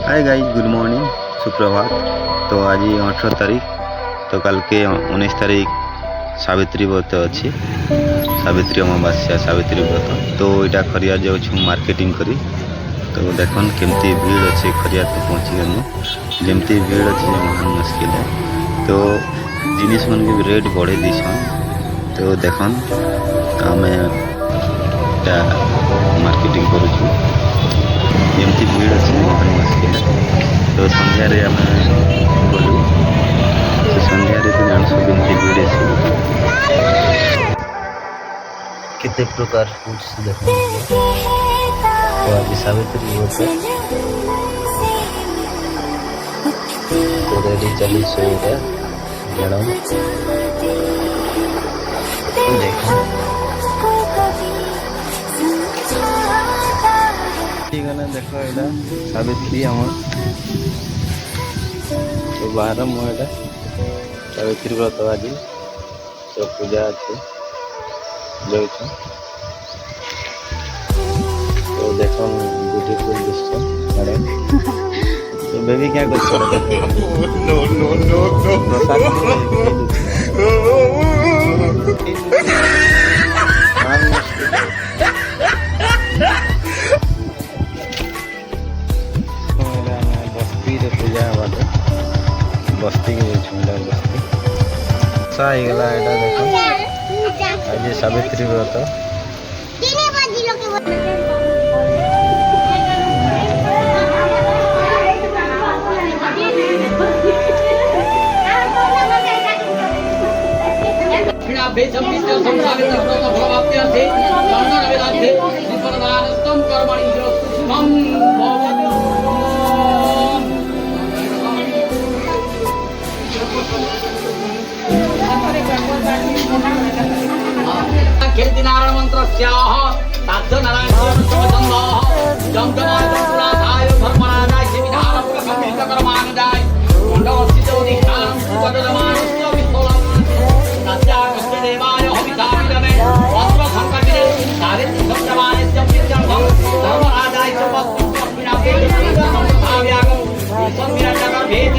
Hi guys, good morning, सुप्रभात। तो आज 18 तारीख, तो कल के 19 तारीख सावित्री व्रत अच्छी, सावित्री अमावास्या सावित्री व्रत। तो यहाँ खरिया जाऊँ मार्केटिंग करी। तो देखन केमती भीड़ अच्छे खरिया तो पहुँची गलु, जमती भीड़ अच्छे महान मुश्किल है। तो जिनिस मन के रेट बढ़े दीछन। तो देखन आम मार्केटिंग करुचु, जमती भीड़ अच्छे महान मुश्किल है। तो संध्यार आम गलु, तो संध्यार तो जान सब जमती भीड़ अच्छे केते प्रकार फूड्स देखा। तो आज सावित्री व्रत तो रेडी चली सोईटा मैडम देखो ठीक है ना। देखो यहाँ सावित्री आम तो बाहर मुझे सावित्री व्रत आज तो पूजा अच्छे जाऊँ। तो देखो ब्यूटीफुल दिखते मैडम। तो बेबी क्या कर बस्ती पूजा हवा बस्ती के बस्ती सा गला यहाँ देख आज सावित्री व्रत। कीर्ति नारायण मंत्र भेद